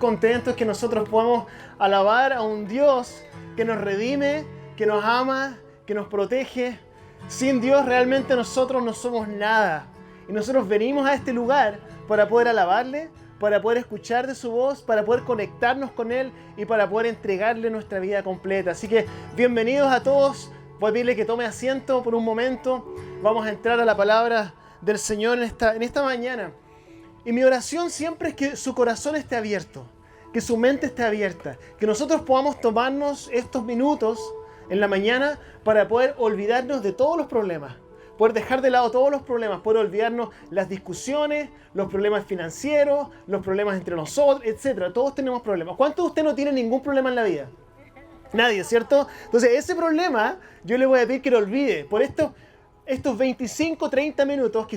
contentos que nosotros podamos alabar a un Dios que nos redime, que nos ama, que nos protege. Sin Dios realmente nosotros no somos nada. Y nosotros venimos a este lugar para poder alabarle, para poder escuchar de su voz, para poder conectarnos con Él y para poder entregarle nuestra vida completa. Así que bienvenidos a todos. Voy a pedirle que tome asiento por un momento. Vamos a entrar a la palabra del Señor en esta mañana. Y mi oración siempre es que su corazón esté abierto, que su mente esté abierta, que nosotros podamos tomarnos estos minutos en la mañana para poder olvidarnos de todos los problemas, poder dejar de lado todos los problemas, poder olvidarnos las discusiones, los problemas financieros, los problemas entre nosotros, etc. Todos tenemos problemas. ¿Cuántos de ustedes no tienen ningún problema en la vida? Nadie, ¿cierto? Entonces ese problema yo le voy a pedir que lo olvide. Por estos 25, 30 minutos que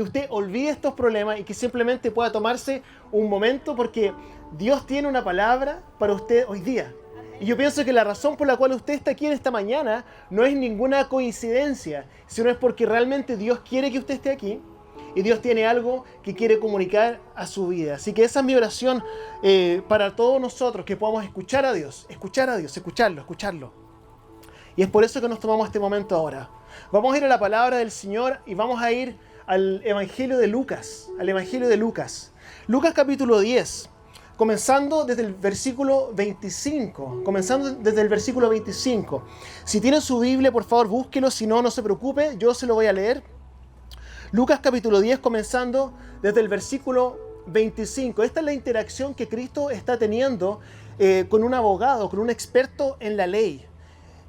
usted olvide estos problemas y que simplemente pueda tomarse un momento, porque Dios tiene una palabra para usted hoy día. Y yo pienso que la razón por la cual usted está aquí en esta mañana no es ninguna coincidencia, sino es porque realmente Dios quiere que usted esté aquí y Dios tiene algo que quiere comunicar a su vida. Así que esa es mi oración para todos nosotros, que podamos escuchar a Dios, escucharlo. Y es por eso que nos tomamos este momento ahora. Vamos a ir a la palabra del Señor y vamos a ir al Evangelio de Lucas, Lucas capítulo 10. Comenzando desde el versículo 25. Si tienen su Biblia, por favor, búsquelo. Si no, no se preocupe, yo se lo voy a leer. Lucas capítulo 10, comenzando desde el versículo 25. Esta es la interacción que Cristo está teniendo con un abogado, con un experto en la ley.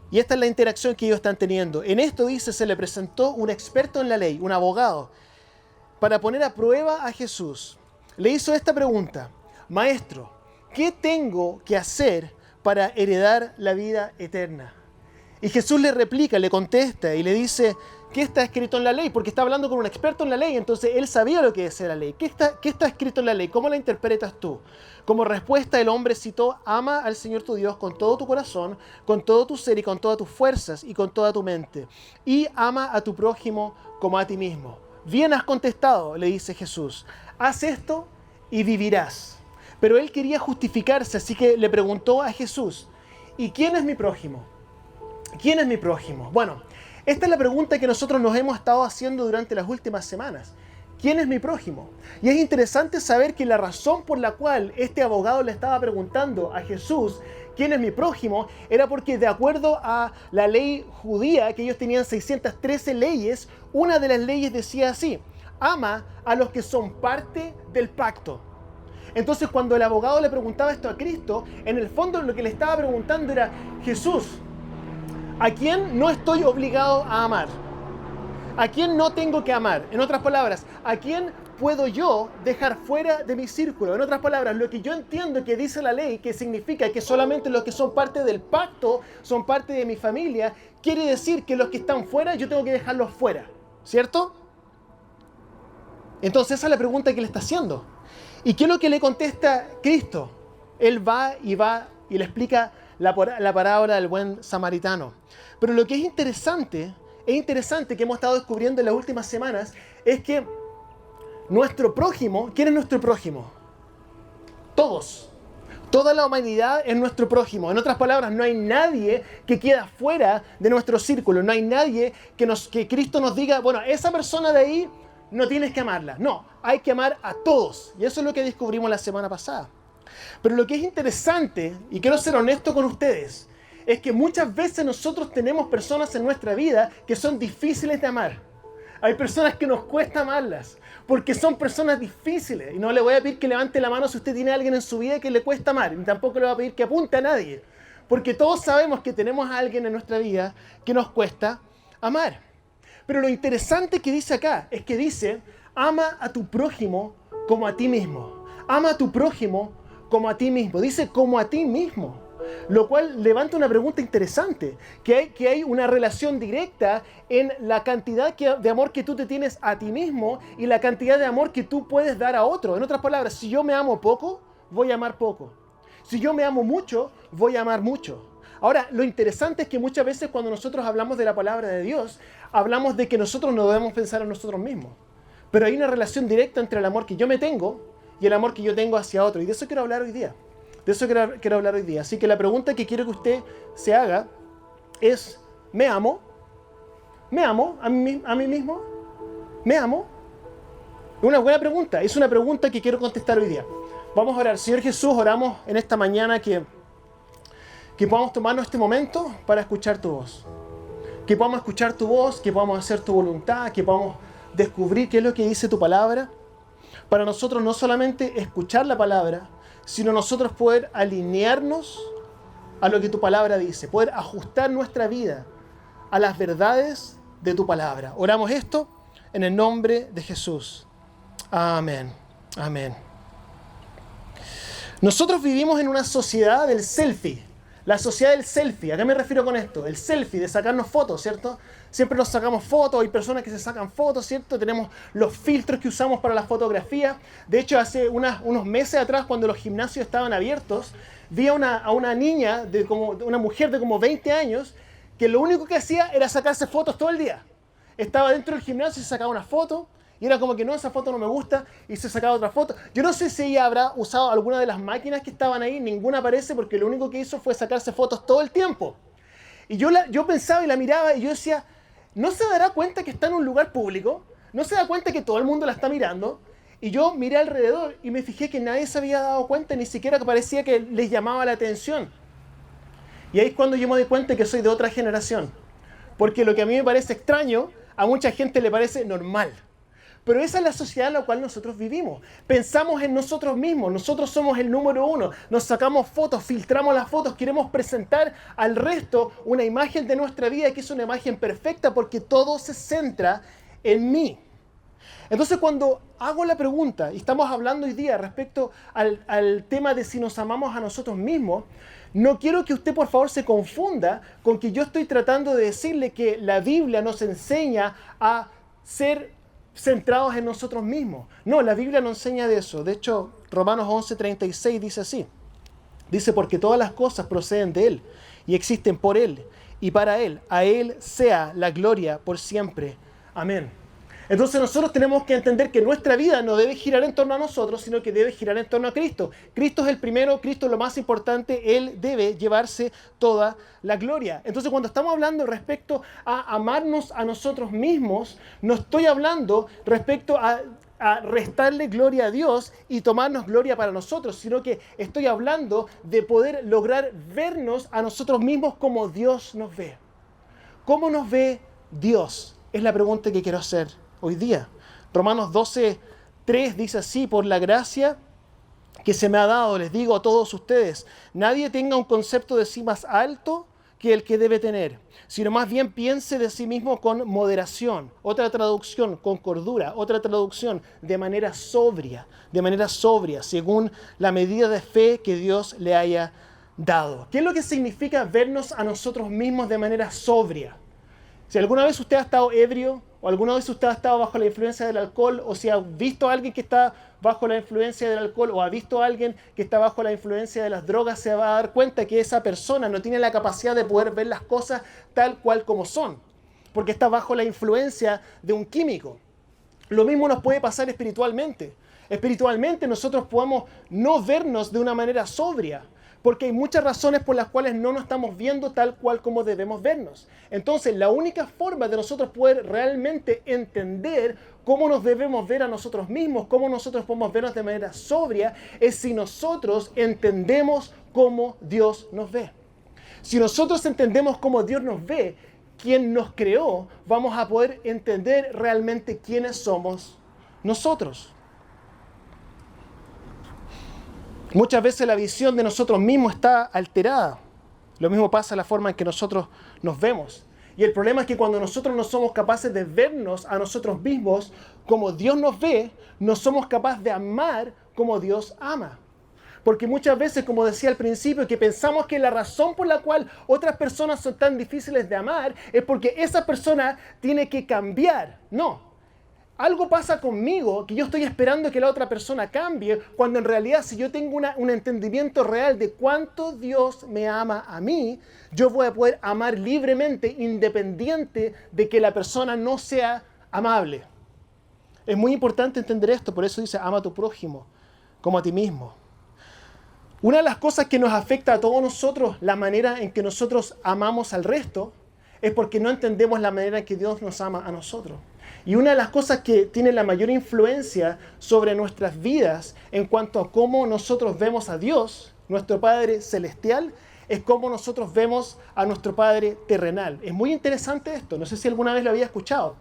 Y esta es la interacción que ellos están teniendo. En esto dice, se le presentó un experto en la ley, un abogado, para poner a prueba a Jesús. Le hizo esta pregunta: Maestro, ¿qué tengo que hacer para heredar la vida eterna? Y Jesús le replica, le contesta y le dice, ¿qué está escrito en la ley? Porque está hablando con un experto en la ley, entonces él sabía lo que decía la ley. ¿Qué está escrito en la ley? ¿Cómo la interpretas tú? Como respuesta, el hombre citó: ama al Señor tu Dios con todo tu corazón, con todo tu ser y con todas tus fuerzas y con toda tu mente. Y ama a tu prójimo como a ti mismo. Bien has contestado, le dice Jesús. Haz esto y vivirás. Pero él quería justificarse, así que le preguntó a Jesús: ¿y quién es mi prójimo? ¿Quién es mi prójimo? Bueno, esta es la pregunta que nosotros nos hemos estado haciendo durante las últimas semanas. ¿Quién es mi prójimo? Y es interesante saber que la razón por la cual este abogado le estaba preguntando a Jesús ¿quién es mi prójimo? Era porque, de acuerdo a la ley judía, que ellos tenían 613 leyes, una de las leyes decía así: ama a los que son parte del pacto. Entonces, cuando el abogado le preguntaba esto a Cristo, en el fondo lo que le estaba preguntando era: Jesús, ¿a quién no estoy obligado a amar? ¿A quién no tengo que amar? En otras palabras, ¿a quién puedo yo dejar fuera de mi círculo? En otras palabras, lo que yo entiendo que dice la ley, que significa que solamente los que son parte del pacto son parte de mi familia, quiere decir que los que están fuera yo tengo que dejarlos fuera, ¿cierto? Entonces esa es la pregunta que le está haciendo. ¿Y qué es lo que le contesta Cristo? Él va y le explica la parábola del buen samaritano. Pero lo que es interesante que hemos estado descubriendo en las últimas semanas, es que nuestro prójimo, ¿quién es nuestro prójimo? Todos. Toda la humanidad es nuestro prójimo. En otras palabras, no hay nadie que queda fuera de nuestro círculo. No hay nadie que Cristo nos diga, bueno, esa persona de ahí no tienes que amarla. No, hay que amar a todos. Y eso es lo que descubrimos la semana pasada. Pero lo que es interesante, y quiero ser honesto con ustedes, es que muchas veces nosotros tenemos personas en nuestra vida que son difíciles de amar. Hay personas que nos cuesta amarlas, porque son personas difíciles. Y no le voy a pedir que levante la mano si usted tiene a alguien en su vida que le cuesta amar. Ni tampoco le voy a pedir que apunte a nadie. Porque todos sabemos que tenemos a alguien en nuestra vida que nos cuesta amar. Pero lo interesante que dice acá es que dice: ama a tu prójimo como a ti mismo. Ama a tu prójimo como a ti mismo. Dice como a ti mismo. Lo cual levanta una pregunta interesante, que hay una relación directa en la cantidad de amor que tú te tienes a ti mismo y la cantidad de amor que tú puedes dar a otro. En otras palabras, si yo me amo poco, voy a amar poco. Si yo me amo mucho, voy a amar mucho. Ahora, lo interesante es que muchas veces cuando nosotros hablamos de la palabra de Dios, hablamos de que nosotros no debemos pensar en nosotros mismos. Pero hay una relación directa entre el amor que yo me tengo y el amor que yo tengo hacia otro. Y de eso quiero hablar hoy día. De eso quiero hablar hoy día. Así que la pregunta que quiero que usted se haga es, ¿me amo? ¿Me amo a mí mismo? ¿Me amo? Es una buena pregunta. Es una pregunta que quiero contestar hoy día. Vamos a orar. Señor Jesús, oramos en esta mañana que podamos tomarnos este momento para escuchar tu voz. Que podamos escuchar tu voz, que podamos hacer tu voluntad, que podamos descubrir qué es lo que dice tu palabra. Para nosotros no solamente escuchar la palabra, sino nosotros poder alinearnos a lo que tu palabra dice, poder ajustar nuestra vida a las verdades de tu palabra. Oramos esto en el nombre de Jesús. Amén. Amén. Nosotros vivimos en una sociedad del selfie. La sociedad del selfie. ¿A qué me refiero con esto? El selfie, de sacarnos fotos, ¿cierto? Siempre nos sacamos fotos, hay personas que se sacan fotos, ¿cierto? Tenemos los filtros que usamos para la fotografía. De hecho, hace unos meses atrás, cuando los gimnasios estaban abiertos, vi a una niña, una mujer de como 20 años, que lo único que hacía era sacarse fotos todo el día. Estaba dentro del gimnasio y se sacaba una foto, y era como que no, esa foto no me gusta, y se sacaba otra foto. Yo no sé si ella habrá usado alguna de las máquinas que estaban ahí, ninguna aparece, porque lo único que hizo fue sacarse fotos todo el tiempo. Y yo pensaba y la miraba y yo decía, ¿no se dará cuenta que está en un lugar público? ¿No se da cuenta que todo el mundo la está mirando? Y yo miré alrededor y me fijé que nadie se había dado cuenta, ni siquiera que parecía que les llamaba la atención. Y ahí es cuando yo me doy cuenta que soy de otra generación. Porque lo que a mí me parece extraño, a mucha gente le parece normal. Pero esa es la sociedad en la cual nosotros vivimos. Pensamos en nosotros mismos, nosotros somos el número uno. Nos sacamos fotos, filtramos las fotos, queremos presentar al resto una imagen de nuestra vida que es una imagen perfecta porque todo se centra en mí. Entonces cuando hago la pregunta, y estamos hablando hoy día respecto al tema de si nos amamos a nosotros mismos, no quiero que usted por favor se confunda con que yo estoy tratando de decirle que la Biblia nos enseña a ser centrados en nosotros mismos. No, la Biblia no enseña de eso. De hecho, Romanos 11:36 dice así. Dice, porque todas las cosas proceden de Él y existen por Él y para Él. A Él sea la gloria por siempre. Amén. Entonces nosotros tenemos que entender que nuestra vida no debe girar en torno a nosotros, sino que debe girar en torno a Cristo. Cristo es el primero, Cristo es lo más importante, Él debe llevarse toda la gloria. Entonces cuando estamos hablando respecto a amarnos a nosotros mismos, no estoy hablando respecto a restarle gloria a Dios y tomarnos gloria para nosotros, sino que estoy hablando de poder lograr vernos a nosotros mismos como Dios nos ve. ¿Cómo nos ve Dios? Es la pregunta que quiero hacer hoy día. Romanos 12:3 dice así, por la gracia que se me ha dado, les digo a todos ustedes, nadie tenga un concepto de sí más alto que el que debe tener, sino más bien piense de sí mismo con moderación. Otra traducción, con cordura. Otra traducción, de manera sobria, según la medida de fe que Dios le haya dado. ¿Qué es lo que significa vernos a nosotros mismos de manera sobria? Si alguna vez usted ha estado ebrio, o alguna vez usted ha estado bajo la influencia del alcohol, o si ha visto a alguien que está bajo la influencia del alcohol, o ha visto a alguien que está bajo la influencia de las drogas, se va a dar cuenta que esa persona no tiene la capacidad de poder ver las cosas tal cual como son, porque está bajo la influencia de un químico. Lo mismo nos puede pasar espiritualmente. Espiritualmente nosotros podemos no vernos de una manera sobria, porque hay muchas razones por las cuales no nos estamos viendo tal cual como debemos vernos. Entonces, la única forma de nosotros poder realmente entender cómo nos debemos ver a nosotros mismos, cómo nosotros podemos vernos de manera sobria, es si nosotros entendemos cómo Dios nos ve. Si nosotros entendemos cómo Dios nos ve, quien nos creó, vamos a poder entender realmente quiénes somos nosotros. Muchas veces la visión de nosotros mismos está alterada. Lo mismo pasa en la forma en que nosotros nos vemos. Y el problema es que cuando nosotros no somos capaces de vernos a nosotros mismos como Dios nos ve, no somos capaces de amar como Dios ama. Porque muchas veces, como decía al principio, que pensamos que la razón por la cual otras personas son tan difíciles de amar es porque esa persona tiene que cambiar. No. Algo pasa conmigo que yo estoy esperando que la otra persona cambie, cuando en realidad si yo tengo un entendimiento real de cuánto Dios me ama a mí, yo voy a poder amar libremente, independiente de que la persona no sea amable. Es muy importante entender esto, por eso dice, ama a tu prójimo como a ti mismo. Una de las cosas que nos afecta a todos nosotros, la manera en que nosotros amamos al resto, es porque no entendemos la manera en que Dios nos ama a nosotros. Y una de las cosas que tiene la mayor influencia sobre nuestras vidas en cuanto a cómo nosotros vemos a Dios, nuestro Padre Celestial, es cómo nosotros vemos a nuestro Padre terrenal. Es muy interesante esto, no sé si alguna vez lo había escuchado,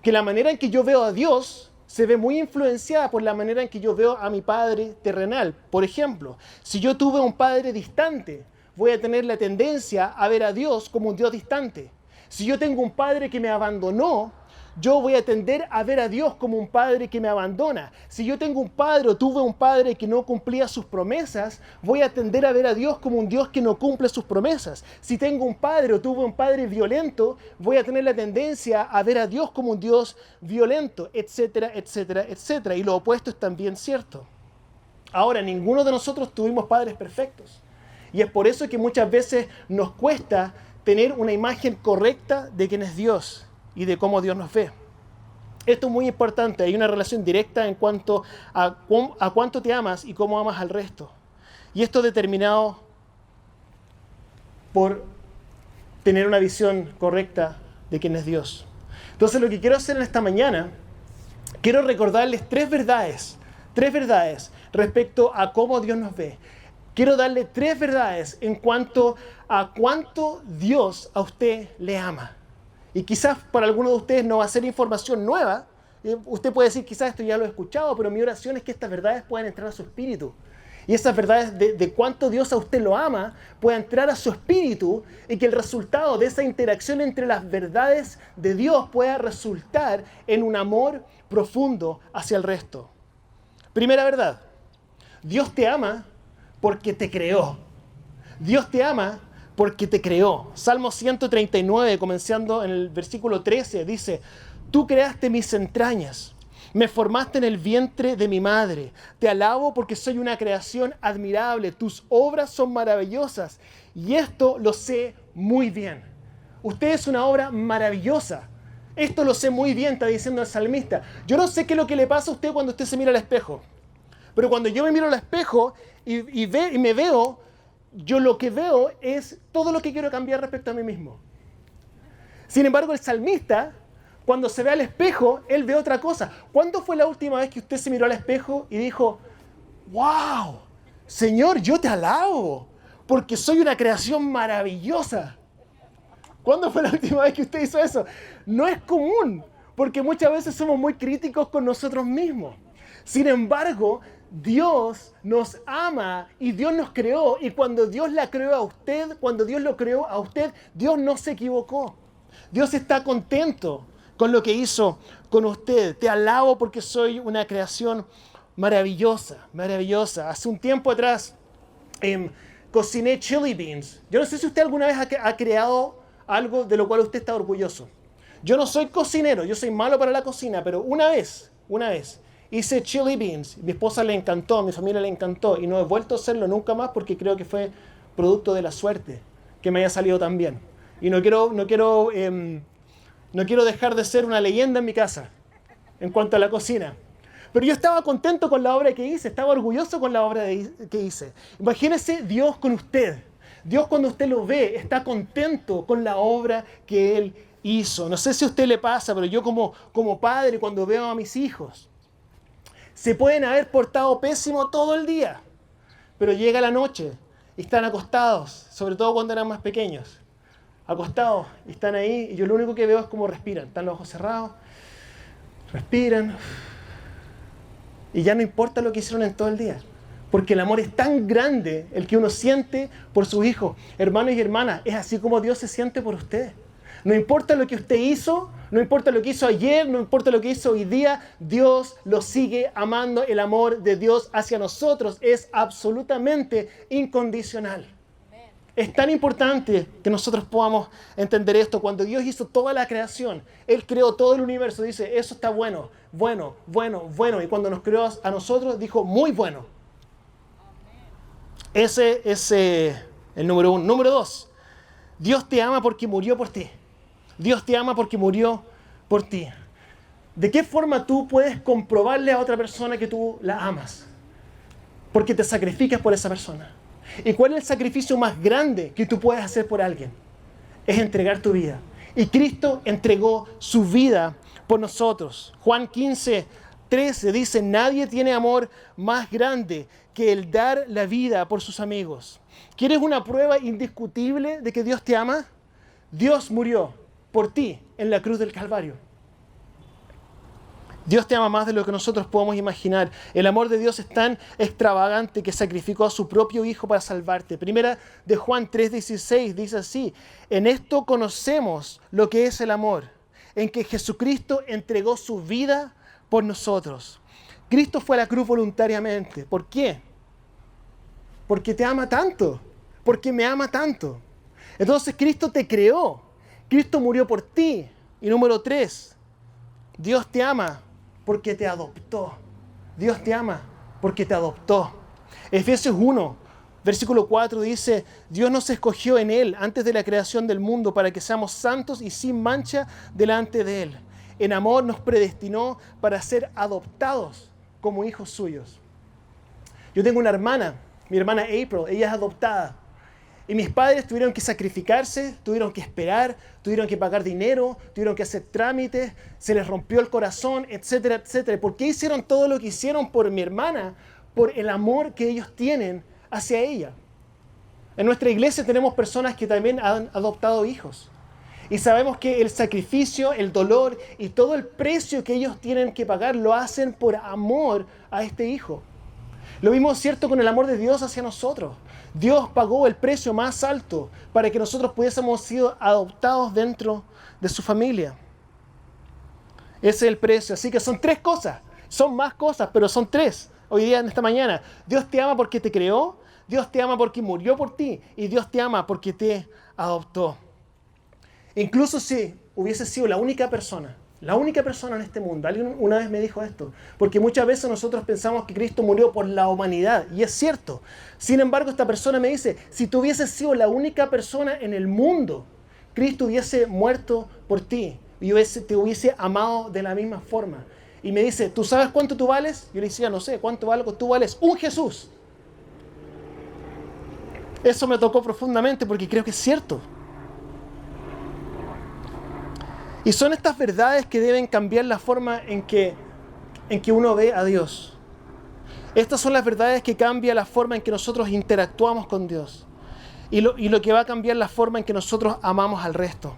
que la manera en que yo veo a Dios se ve muy influenciada por la manera en que yo veo a mi Padre terrenal. Por ejemplo, si yo tuve un Padre distante, voy a tener la tendencia a ver a Dios como un Dios distante. Si yo tengo un Padre que me abandonó, yo voy a tender a ver a Dios como un padre que me abandona. Si yo tengo un padre o tuve un padre que no cumplía sus promesas, voy a tender a ver a Dios como un Dios que no cumple sus promesas. Si tengo un padre o tuve un padre violento, voy a tener la tendencia a ver a Dios como un Dios violento, etcétera, etcétera, etcétera. Y lo opuesto es también cierto. Ahora, ninguno de nosotros tuvimos padres perfectos. Y es por eso que muchas veces nos cuesta tener una imagen correcta de quién es Dios y de cómo Dios nos ve. Esto es muy importante. Hay una relación directa en cuanto a cuánto te amas y cómo amas al resto. Y esto determinado por tener una visión correcta de quién es Dios. Entonces, lo que quiero hacer en esta mañana, quiero recordarles tres verdades respecto a cómo Dios nos ve. Quiero darle tres verdades en cuanto a cuánto Dios a usted le ama. Y quizás para algunos de ustedes no va a ser información nueva. Usted puede decir, quizás esto ya lo he escuchado, pero mi oración es que estas verdades puedan entrar a su espíritu. Y esas verdades de cuánto Dios a usted lo ama puedan entrar a su espíritu y que el resultado de esa interacción entre las verdades de Dios pueda resultar en un amor profundo hacia el resto. Primera verdad, Dios te ama porque te creó. Dios te ama porque te creó. Salmo 139, comenzando en el versículo 13, dice: Tú creaste mis entrañas, me formaste en el vientre de mi madre. Te alabo porque soy una creación admirable. Tus obras son maravillosas y esto lo sé muy bien. Usted es una obra maravillosa. Esto lo sé muy bien, está diciendo el salmista. Yo no sé qué es lo que le pasa a usted cuando usted se mira al espejo, pero cuando yo me miro al espejo y me veo, yo lo que veo es todo lo que quiero cambiar respecto a mí mismo. Sin embargo, el salmista, cuando se ve al espejo, él ve otra cosa. ¿Cuándo fue la última vez que usted se miró al espejo y dijo, wow, Señor, yo te alabo, porque soy una creación maravillosa? ¿Cuándo fue la última vez que usted hizo eso? No es común, porque muchas veces somos muy críticos con nosotros mismos. Sin embargo, Dios nos ama y Dios nos creó. Y cuando Dios la creó a usted, cuando Dios lo creó a usted, Dios no se equivocó. Dios está contento con lo que hizo con usted. Te alabo porque soy una creación maravillosa, maravillosa. Hace un tiempo atrás cociné chili beans. Yo no sé si usted alguna vez ha creado algo de lo cual usted está orgulloso. Yo no soy cocinero, yo soy malo para la cocina, pero una vez, hice chili beans. Mi esposa le encantó, a mi familia le encantó y no he vuelto a hacerlo nunca más porque creo que fue producto de la suerte que me haya salido tan bien. Y no quiero dejar de ser una leyenda en mi casa en cuanto a la cocina. Pero yo estaba contento con la obra que hice, estaba orgulloso con la obra que hice. Imagínese Dios con usted. Dios, cuando usted lo ve, está contento con la obra que Él hizo. No sé si a usted le pasa, pero yo como padre, cuando veo a mis hijos, se pueden haber portado pésimo todo el día, pero llega la noche y están acostados, sobre todo cuando eran más pequeños. Acostados, y están ahí, y yo lo único que veo es cómo respiran. Están los ojos cerrados, respiran, y ya no importa lo que hicieron en todo el día. Porque el amor es tan grande, el que uno siente por sus hijos. Hermanos y hermanas, es así como Dios se siente por usted. No importa lo que usted hizo, no importa lo que hizo ayer, no importa lo que hizo hoy día, Dios lo sigue amando. El amor de Dios hacia nosotros es absolutamente incondicional. Es tan importante que nosotros podamos entender esto. Cuando Dios hizo toda la creación, Él creó todo el universo, dice, eso está bueno, bueno, bueno, bueno. Y cuando nos creó a nosotros, dijo, muy bueno. Ese es el número uno. Número dos, Dios te ama porque murió por ti. Dios te ama porque murió por ti. ¿De qué forma tú puedes comprobarle a otra persona que tú la amas? porque te sacrificas por esa persona. ¿Y cuál es el sacrificio más grande que tú puedes hacer por alguien? Es entregar tu vida. Y Cristo entregó su vida por nosotros. Juan 15:13 dice, nadie tiene amor más grande que el dar la vida por sus amigos. ¿Quieres una prueba indiscutible de que Dios te ama? Dios murió por ti en la cruz del Calvario. Dios te ama más de lo que nosotros podemos imaginar. El amor de Dios es tan extravagante que sacrificó a su propio Hijo para salvarte. Primera de Juan 3:16 dice así, en esto conocemos lo que es el amor, en que Jesucristo entregó su vida por nosotros. Cristo fue a la cruz voluntariamente. ¿Por qué? Porque te ama tanto, porque me ama tanto. Entonces Cristo te creó, Cristo murió por ti. Y número 3, Dios te ama porque te adoptó. Dios te ama porque te adoptó. Efesios 1, versículo 4 dice, Dios nos escogió en Él antes de la creación del mundo para que seamos santos y sin mancha delante de Él. En amor nos predestinó para ser adoptados como hijos suyos. Yo tengo una hermana, mi hermana April, ella es adoptada. Y mis padres tuvieron que sacrificarse, tuvieron que esperar, tuvieron que pagar dinero, tuvieron que hacer trámites, se les rompió el corazón, etcétera, etcétera. ¿Por qué hicieron todo lo que hicieron por mi hermana? Por el amor que ellos tienen hacia ella. En nuestra iglesia tenemos personas que también han adoptado hijos. Y sabemos que el sacrificio, el dolor y todo el precio que ellos tienen que pagar lo hacen por amor a este hijo. Lo mismo es cierto con el amor de Dios hacia nosotros. Dios pagó el precio más alto para que nosotros pudiésemos ser adoptados dentro de su familia. Ese es el precio. Así que son 3 cosas. Son más cosas, pero son 3 hoy día en esta mañana. Dios te ama porque te creó, Dios te ama porque murió por ti y Dios te ama porque te adoptó. Incluso si hubiese sido la única persona en este mundo. Alguien una vez me dijo esto, porque muchas veces nosotros pensamos que Cristo murió por la humanidad, y es cierto. Sin embargo, esta persona me dice, si tú hubieses sido la única persona en el mundo, Cristo hubiese muerto por ti y te hubiese amado de la misma forma. Y me dice, ¿tú sabes cuánto tú vales? Yo le decía, no sé, ¿cuánto valgo? Tú vales un Jesús. Eso me tocó profundamente porque creo que es cierto. Y son estas verdades que deben cambiar la forma en que uno ve a Dios. Estas son las verdades que cambian la forma en que nosotros interactuamos con Dios. Y lo que va a cambiar la forma en que nosotros amamos al resto.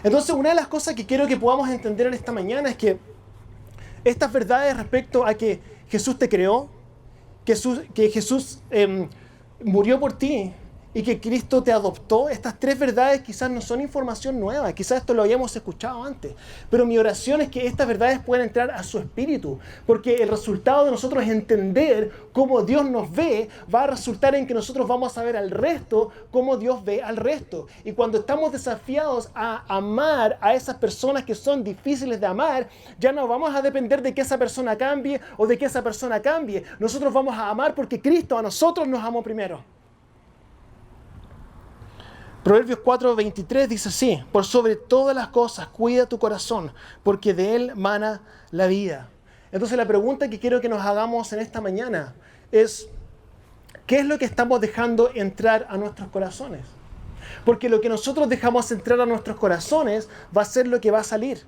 Entonces, una de las cosas que quiero que podamos entender en esta mañana es que estas verdades respecto a que Jesús te creó, que Jesús murió por ti, y que Cristo te adoptó, estas 3 verdades quizás no son información nueva, quizás esto lo habíamos escuchado antes, pero mi oración es que estas verdades puedan entrar a su espíritu, porque el resultado de nosotros entender cómo Dios nos ve va a resultar en que nosotros vamos a ver al resto como Dios ve al resto. Y cuando estamos desafiados a amar a esas personas que son difíciles de amar, ya no vamos a depender de que esa persona cambie o de que esa persona cambie. Nosotros vamos a amar porque Cristo a nosotros nos amó primero. Proverbios 4:23 dice así, por sobre todas las cosas cuida tu corazón, porque de él mana la vida. Entonces la pregunta que quiero que nos hagamos en esta mañana es, ¿qué es lo que estamos dejando entrar a nuestros corazones? Porque lo que nosotros dejamos entrar a nuestros corazones va a ser lo que va a salir.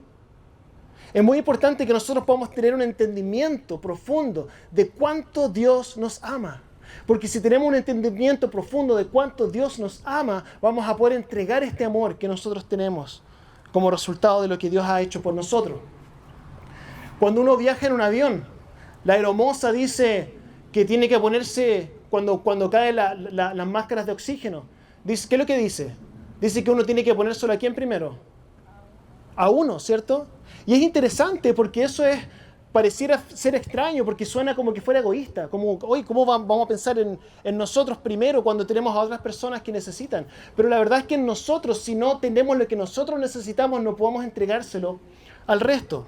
Es muy importante que nosotros podamos tener un entendimiento profundo de cuánto Dios nos ama. Porque si tenemos un entendimiento profundo de cuánto Dios nos ama, vamos a poder entregar este amor que nosotros tenemos como resultado de lo que Dios ha hecho por nosotros. Cuando uno viaja en un avión, la aeromoza dice que tiene que ponerse, cuando caen las máscaras de oxígeno, dice, ¿qué es lo que dice? Dice que uno tiene que ponérselo a quién primero. A uno, ¿cierto? Y es interesante porque eso pareciera ser extraño porque suena como que fuera egoísta, como, oye, ¿cómo vamos a pensar en nosotros primero cuando tenemos a otras personas que necesitan? Pero la verdad es que nosotros, si no tenemos lo que nosotros necesitamos, no podemos entregárselo al resto.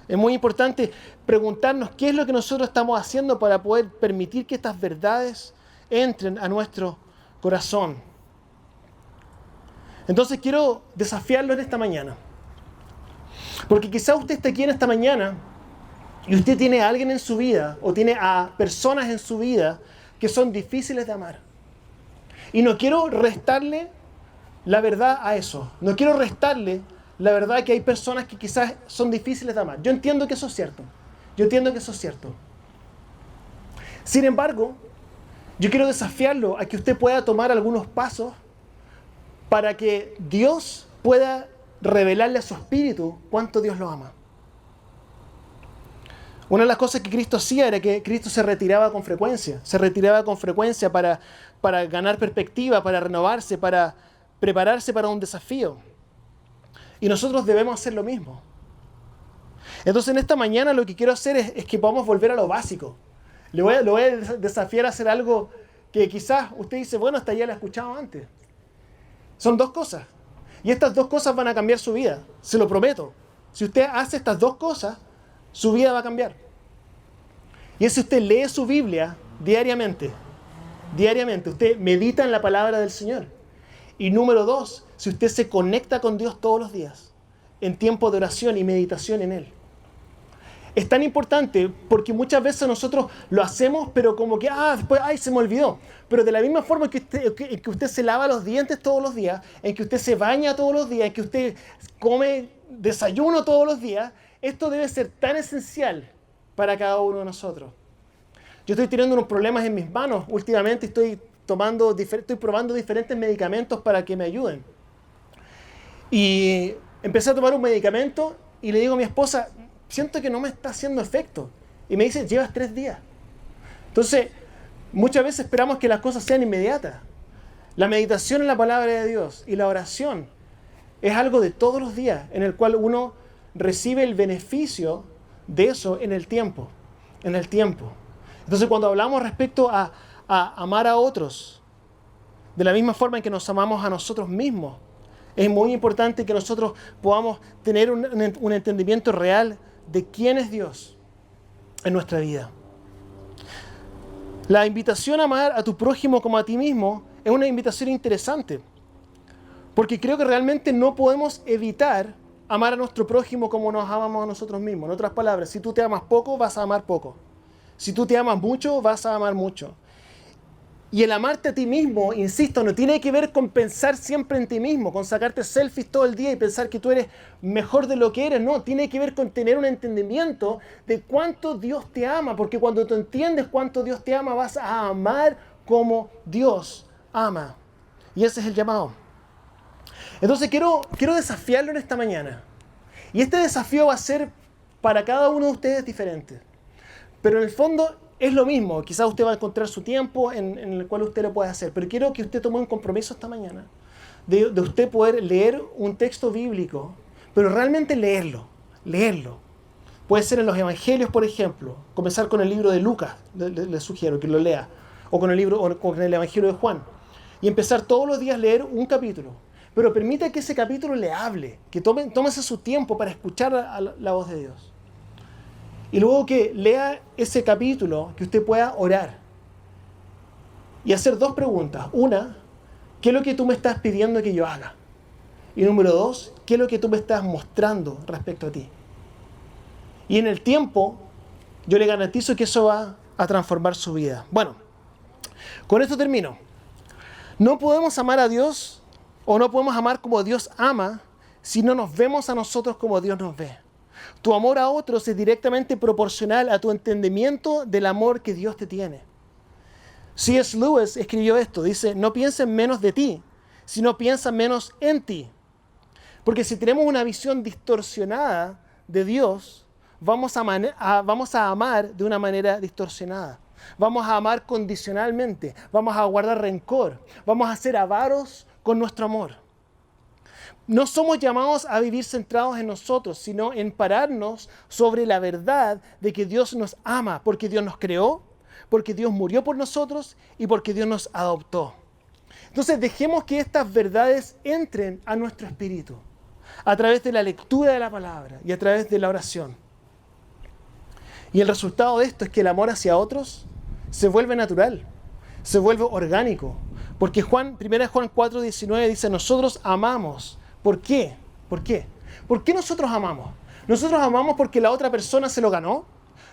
Es muy importante preguntarnos qué es lo que nosotros estamos haciendo para poder permitir que estas verdades entren a nuestro corazón. Entonces quiero desafiarlo en esta mañana. Porque quizá usted esté aquí en esta mañana y usted tiene a alguien en su vida o tiene a personas en su vida que son difíciles de amar. Y no quiero restarle la verdad a eso. No quiero restarle la verdad que hay personas que quizás son difíciles de amar. Yo entiendo que eso es cierto. Yo entiendo que eso es cierto. Sin embargo, yo quiero desafiarlo a que usted pueda tomar algunos pasos para que Dios pueda revelarle a su espíritu cuánto Dios lo ama. Una de las cosas que Cristo hacía era que Cristo se retiraba con frecuencia. Se retiraba con frecuencia para ganar perspectiva, para renovarse, para prepararse para un desafío. Y nosotros debemos hacer lo mismo. Entonces en esta mañana lo que quiero hacer es que podamos volver a lo básico. Lo voy a desafiar a hacer algo que quizás usted dice, bueno, hasta ya lo he escuchado antes. Son dos cosas. Y estas dos cosas van a cambiar su vida. Se lo prometo. Si usted hace estas dos cosas, su vida va a cambiar. Y es si usted lee su Biblia diariamente. Diariamente. Usted medita en la palabra del Señor. Y número dos, si usted se conecta con Dios todos los días, en tiempo de oración y meditación en Él. Es tan importante porque muchas veces nosotros lo hacemos, pero como que, después, se me olvidó. Pero de la misma forma que usted se lava los dientes todos los días, en que usted se baña todos los días, en que usted come desayuno todos los días, esto debe ser tan esencial para cada uno de nosotros. Yo estoy teniendo unos problemas en mis manos últimamente, estoy probando diferentes medicamentos para que me ayuden. Y empecé a tomar un medicamento y le digo a mi esposa, siento que no me está haciendo efecto. Y me dice, llevas 3 días. Entonces, muchas veces esperamos que las cosas sean inmediatas. La meditación en la palabra de Dios y la oración es algo de todos los días en el cual uno recibe el beneficio de eso en el tiempo. En el tiempo. Entonces, cuando hablamos respecto a amar a otros, de la misma forma en que nos amamos a nosotros mismos, es muy importante que nosotros podamos tener un entendimiento real de quién es Dios en nuestra vida. La invitación a amar a tu prójimo como a ti mismo es una invitación interesante, porque creo que realmente no podemos evitar amar a nuestro prójimo como nos amamos a nosotros mismos. En otras palabras, si tú te amas poco, vas a amar poco. Si tú te amas mucho, vas a amar mucho. Y el amarte a ti mismo, insisto, no tiene que ver con pensar siempre en ti mismo, con sacarte selfies todo el día y pensar que tú eres mejor de lo que eres. No, tiene que ver con tener un entendimiento de cuánto Dios te ama, porque cuando tú entiendes cuánto Dios te ama, vas a amar como Dios ama. Y ese es el llamado. Entonces quiero desafiarlo en esta mañana. Y este desafío va a ser para cada uno de ustedes diferente. Pero en el fondo es lo mismo. Quizás usted va a encontrar su tiempo en el cual usted lo puede hacer. Pero quiero que usted tome un compromiso esta mañana de usted poder leer un texto bíblico, pero realmente leerlo. Puede ser en los evangelios, por ejemplo. Comenzar con el libro de Lucas, le sugiero que lo lea. O con el evangelio de Juan. Y empezar todos los días a leer un capítulo. Pero permita que ese capítulo le hable. Que tómese su tiempo para escuchar la voz de Dios. Y luego que lea ese capítulo, que usted pueda orar. Y hacer 2 preguntas. Una, ¿qué es lo que tú me estás pidiendo que yo haga? Y número 2, ¿qué es lo que tú me estás mostrando respecto a ti? Y en el tiempo, yo le garantizo que eso va a transformar su vida. Bueno, con esto termino. No podemos amar a Dios o no podemos amar como Dios ama si no nos vemos a nosotros como Dios nos ve. Tu amor a otros es directamente proporcional a tu entendimiento del amor que Dios te tiene. C.S. Lewis escribió esto, dice, no pienses menos de ti, sino piensa menos en ti. Porque si tenemos una visión distorsionada de Dios, vamos a amar de una manera distorsionada. Vamos a amar condicionalmente, vamos a guardar rencor, vamos a ser avaros con nuestro amor. No somos llamados a vivir centrados en nosotros, sino en pararnos sobre la verdad de que Dios nos ama, porque Dios nos creó, porque Dios murió por nosotros y porque Dios nos adoptó. Entonces dejemos que estas verdades entren a nuestro espíritu, a través de la lectura de la palabra y a través de la oración. Y el resultado de esto es que el amor hacia otros se vuelve natural, se vuelve orgánico. Porque 1 Juan 4:19 dice, nosotros amamos. ¿Por qué? ¿Por qué? ¿Por qué nosotros amamos? ¿Nosotros amamos porque la otra persona se lo ganó?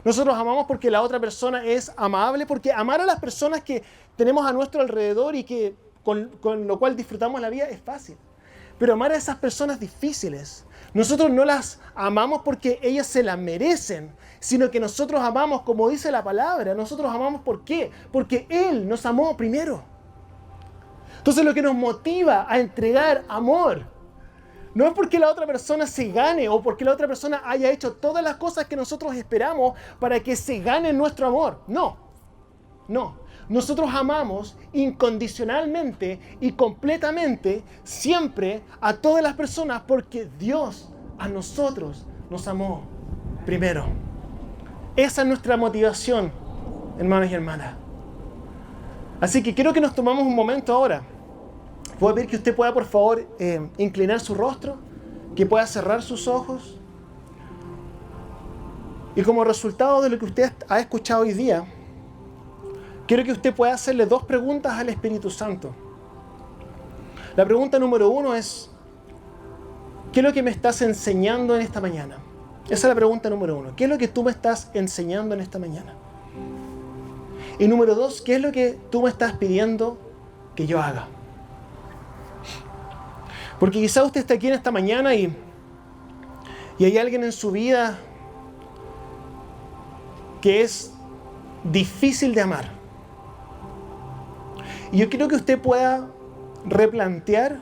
Nosotros amamos porque la otra persona es amable, porque amar a las personas que tenemos a nuestro alrededor y que con lo cual disfrutamos la vida es fácil. Pero amar a esas personas difíciles, nosotros no las amamos porque ellas se las merecen, sino que nosotros amamos, como dice la palabra, nosotros amamos ¿por qué? Porque Él nos amó primero. Entonces lo que nos motiva a entregar amor no es porque la otra persona se gane o porque la otra persona haya hecho todas las cosas que nosotros esperamos para que se gane nuestro amor. No, no. Nosotros amamos incondicionalmente y completamente siempre a todas las personas porque Dios a nosotros nos amó primero. Esa es nuestra motivación, hermanos y hermanas. Así que quiero que nos tomamos un momento ahora. Voy a pedir que usted pueda, por favor, inclinar su rostro, que pueda cerrar sus ojos. Y como resultado de lo que usted ha escuchado hoy día, quiero que usted pueda hacerle 2 preguntas al Espíritu Santo. La pregunta número 1 es, ¿qué es lo que me estás enseñando en esta mañana? Esa es la pregunta número 1. ¿Qué es lo que tú me estás enseñando en esta mañana? Y número 2, ¿qué es lo que tú me estás pidiendo que yo haga? Porque quizá usted está aquí en esta mañana y hay alguien en su vida que es difícil de amar. Y yo quiero que usted pueda replantear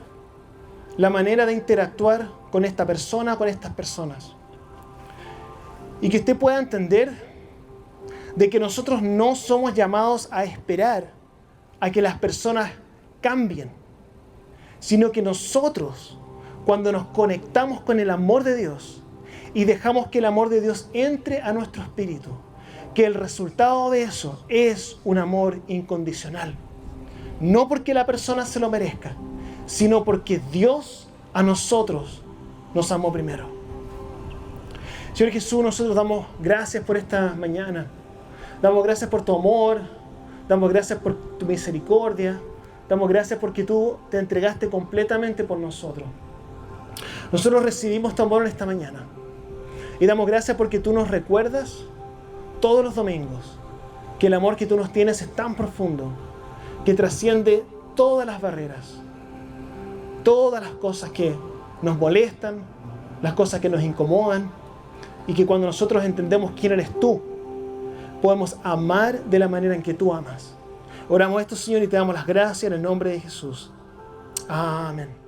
la manera de interactuar con esta persona, con estas personas. Y que usted pueda entender de que nosotros no somos llamados a esperar a que las personas cambien, sino que nosotros, cuando nos conectamos con el amor de Dios y dejamos que el amor de Dios entre a nuestro espíritu, que el resultado de eso es un amor incondicional. No porque la persona se lo merezca, sino porque Dios a nosotros nos amó primero. Señor Jesús, nosotros damos gracias por esta mañana. Damos gracias por tu amor. Damos gracias por tu misericordia. Damos gracias porque tú te entregaste completamente por nosotros. Nosotros recibimos tu amor en esta mañana. Y damos gracias porque tú nos recuerdas todos los domingos que el amor que tú nos tienes es tan profundo que trasciende todas las barreras, todas las cosas que nos molestan, las cosas que nos incomodan, y que cuando nosotros entendemos quién eres tú, podemos amar de la manera en que tú amas. Oramos esto, Señor, y te damos las gracias en el nombre de Jesús. Amén.